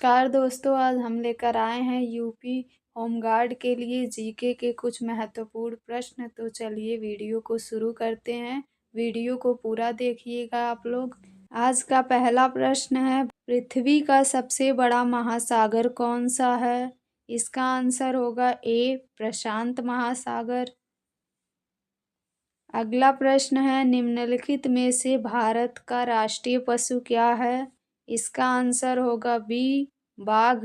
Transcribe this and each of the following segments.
नमस्कार दोस्तों, आज हम लेकर आए हैं यूपी होमगार्ड के लिए जीके के कुछ महत्वपूर्ण प्रश्न। तो चलिए वीडियो को शुरू करते हैं। वीडियो को पूरा देखिएगा आप लोग। आज का पहला प्रश्न है, पृथ्वी का सबसे बड़ा महासागर कौन सा है? इसका आंसर होगा ए प्रशांत महासागर। अगला प्रश्न है, निम्नलिखित में से भारत का राष्ट्रीय पशु क्या है? इसका आंसर होगा बी बाघ।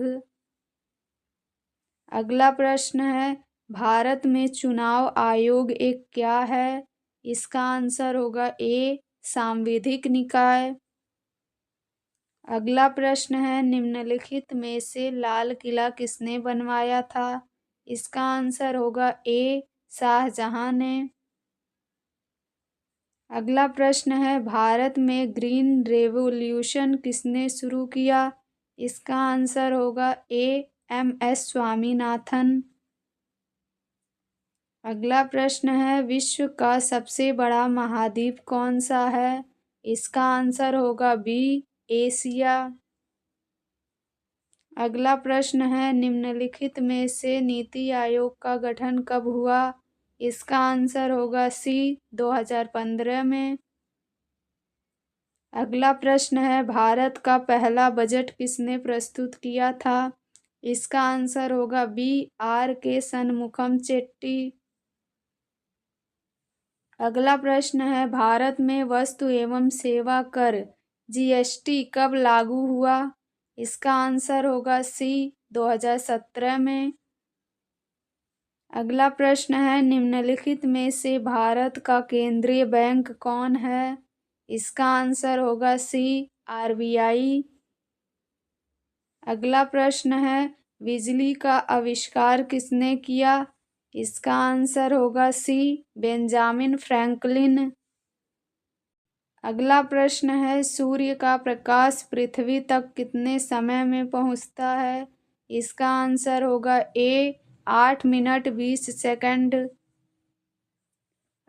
अगला प्रश्न है, भारत में चुनाव आयोग एक क्या है? इसका आंसर होगा ए सांविधिक निकाय। अगला प्रश्न है, निम्नलिखित में से लाल किला किसने बनवाया था? इसका आंसर होगा ए शाहजहां ने। अगला प्रश्न है, भारत में ग्रीन रेवोल्यूशन किसने शुरू किया? इसका आंसर होगा ए MS स्वामीनाथन। अगला प्रश्न है, विश्व का सबसे बड़ा महाद्वीप कौन सा है? इसका आंसर होगा बी एशिया। अगला प्रश्न है, निम्नलिखित में से नीति आयोग का गठन कब हुआ? इसका आंसर होगा सी 2015 में। अगला प्रश्न है, भारत का पहला बजट किसने प्रस्तुत किया था? इसका आंसर होगा बी RK शनमुखम चेट्टी। अगला प्रश्न है, भारत में वस्तु एवं सेवा कर GST कब लागू हुआ? इसका आंसर होगा सी 2017 में। अगला प्रश्न है, निम्नलिखित में से भारत का केंद्रीय बैंक कौन है? इसका आंसर होगा सी RBI। अगला प्रश्न है, बिजली का आविष्कार किसने किया? इसका आंसर होगा सी बेंजामिन फ्रैंकलिन। अगला प्रश्न है, सूर्य का प्रकाश पृथ्वी तक कितने समय में पहुंचता है? इसका आंसर होगा ए 8 मिनट 20 सेकंड।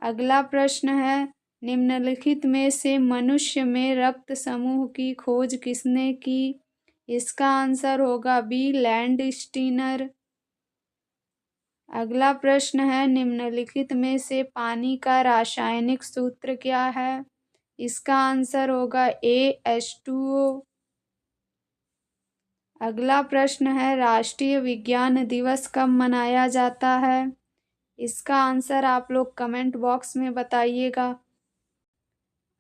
अगला प्रश्न है, निम्नलिखित में से मनुष्य में रक्त समूह की खोज किसने की? इसका आंसर होगा बी लैंडस्टीनर। अगला प्रश्न है, निम्नलिखित में से पानी का रासायनिक सूत्र क्या है? इसका आंसर होगा ए H2O। अगला प्रश्न है, राष्ट्रीय विज्ञान दिवस कब मनाया जाता है? इसका आंसर आप लोग कमेंट बॉक्स में बताइएगा।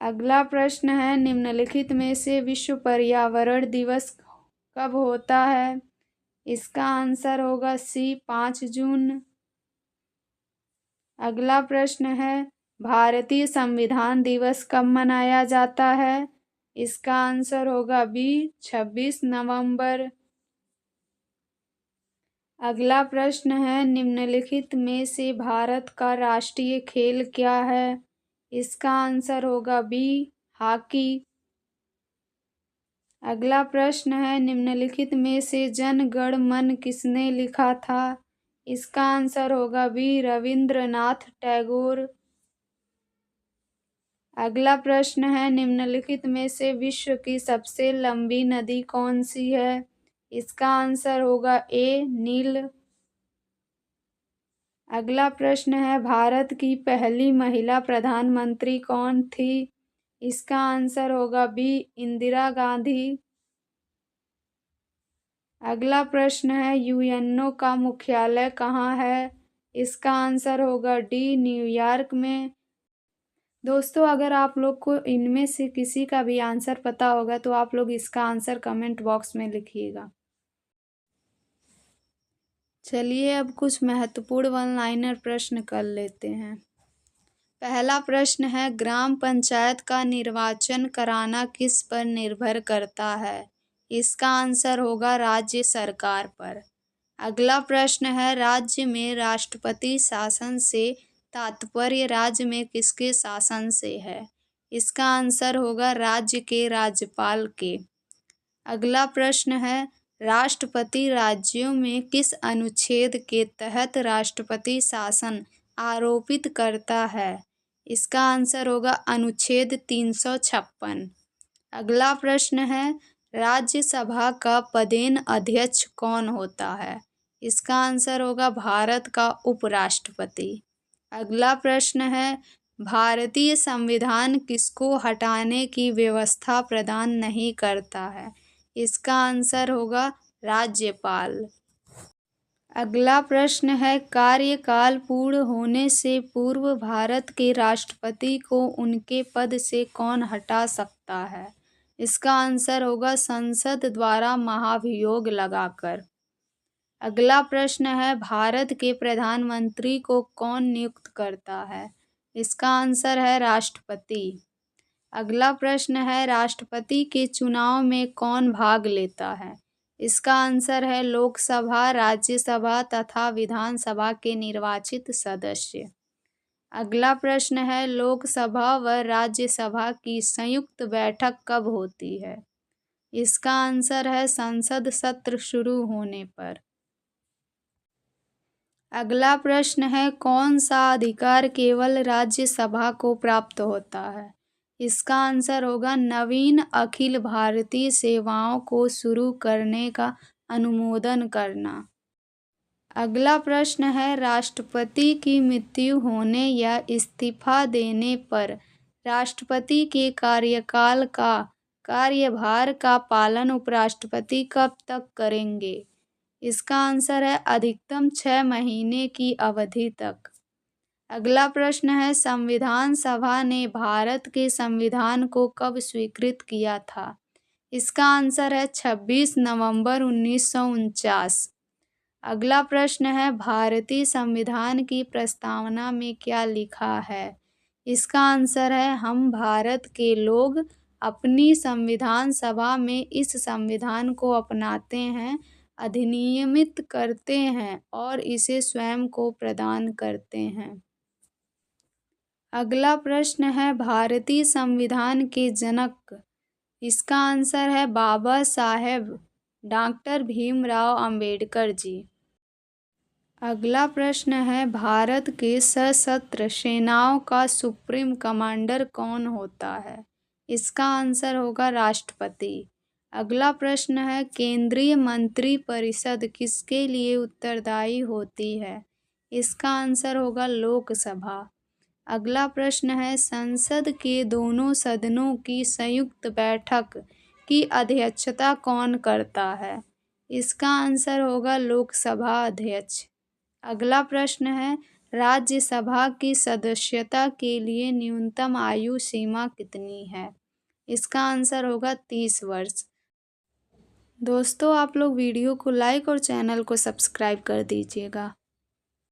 अगला प्रश्न है, निम्नलिखित में से विश्व पर्यावरण दिवस कब होता है? इसका आंसर होगा सी 5 जून। अगला प्रश्न है, भारतीय संविधान दिवस कब मनाया जाता है? इसका आंसर होगा बी 26 नवंबर। अगला प्रश्न है, निम्नलिखित में से भारत का राष्ट्रीय खेल क्या है? इसका आंसर होगा बी हॉकी। अगला प्रश्न है, निम्नलिखित में से जन गण मन किसने लिखा था? इसका आंसर होगा बी रविंद्रनाथ टैगोर। अगला प्रश्न है, निम्नलिखित में से विश्व की सबसे लंबी नदी कौन सी है? इसका आंसर होगा ए नील। अगला प्रश्न है, भारत की पहली महिला प्रधानमंत्री कौन थी? इसका आंसर होगा बी इंदिरा गांधी। अगला प्रश्न है, UNO का मुख्यालय कहाँ है? इसका आंसर होगा डी न्यूयॉर्क में। दोस्तों, अगर आप लोग को इनमें से किसी का भी आंसर पता होगा तो आप लोग इसका आंसर कमेंट बॉक्स में लिखिएगा। चलिए अब कुछ महत्वपूर्ण वन लाइनर प्रश्न कर लेते हैं। पहला प्रश्न है, ग्राम पंचायत का निर्वाचन कराना किस पर निर्भर करता है? इसका आंसर होगा राज्य सरकार पर। अगला प्रश्न है, राज्य में राष्ट्रपति शासन से तात्पर्य राज्य में किसके शासन से है? इसका आंसर होगा राज्य के राज्यपाल के। अगला प्रश्न है, राष्ट्रपति राज्यों में किस अनुच्छेद के तहत राष्ट्रपति शासन आरोपित करता है? इसका आंसर होगा अनुच्छेद 356। अगला प्रश्न है, राज्यसभा का पदेन अध्यक्ष कौन होता है? इसका आंसर होगा भारत का उपराष्ट्रपति। अगला प्रश्न है, भारतीय संविधान किसको हटाने की व्यवस्था प्रदान नहीं करता है? इसका आंसर होगा राज्यपाल। अगला प्रश्न है, कार्यकाल पूर्ण होने से पूर्व भारत के राष्ट्रपति को उनके पद से कौन हटा सकता है? इसका आंसर होगा संसद द्वारा महाभियोग लगाकर। अगला प्रश्न है, भारत के प्रधानमंत्री को कौन नियुक्त करता है? इसका आंसर है राष्ट्रपति। अगला प्रश्न है, राष्ट्रपति के चुनाव में कौन भाग लेता है? इसका आंसर है लोकसभा, राज्यसभा तथा विधानसभा के निर्वाचित सदस्य। अगला प्रश्न है, लोकसभा व राज्यसभा की संयुक्त बैठक कब होती है? इसका आंसर है संसद सत्र शुरू होने पर। अगला प्रश्न है, कौन सा अधिकार केवल राज्यसभा को प्राप्त होता है? इसका आंसर होगा नवीन अखिल भारतीय सेवाओं को शुरू करने का अनुमोदन करना। अगला प्रश्न है, राष्ट्रपति की मृत्यु होने या इस्तीफा देने पर राष्ट्रपति के कार्यकाल का कार्यभार का पालन उपराष्ट्रपति कब तक करेंगे? इसका आंसर है अधिकतम 6 महीने की अवधि तक। अगला प्रश्न है, संविधान सभा ने भारत के संविधान को कब स्वीकृत किया था? इसका आंसर है 26 नवंबर 1949। अगला प्रश्न है, भारतीय संविधान की प्रस्तावना में क्या लिखा है? इसका आंसर है हम भारत के लोग अपनी संविधान सभा में इस संविधान को अपनाते हैं, अधिनियमित करते हैं और इसे स्वयं को प्रदान करते हैं। अगला प्रश्न है, भारतीय संविधान के जनक? इसका आंसर है बाबा साहेब डॉक्टर भीमराव अंबेडकर जी। अगला प्रश्न है, भारत के सशस्त्र सेनाओं का सुप्रीम कमांडर कौन होता है? इसका आंसर होगा राष्ट्रपति। अगला प्रश्न है, केंद्रीय मंत्रिपरिषद किसके लिए उत्तरदायी होती है? इसका आंसर होगा लोकसभा। अगला प्रश्न है, संसद के दोनों सदनों की संयुक्त बैठक की अध्यक्षता कौन करता है? इसका आंसर होगा लोकसभा अध्यक्ष। अगला प्रश्न है, राज्यसभा की सदस्यता के लिए न्यूनतम आयु सीमा कितनी है? इसका आंसर होगा 30 वर्ष। दोस्तों, आप लोग वीडियो को लाइक और चैनल को सब्सक्राइब कर दीजिएगा।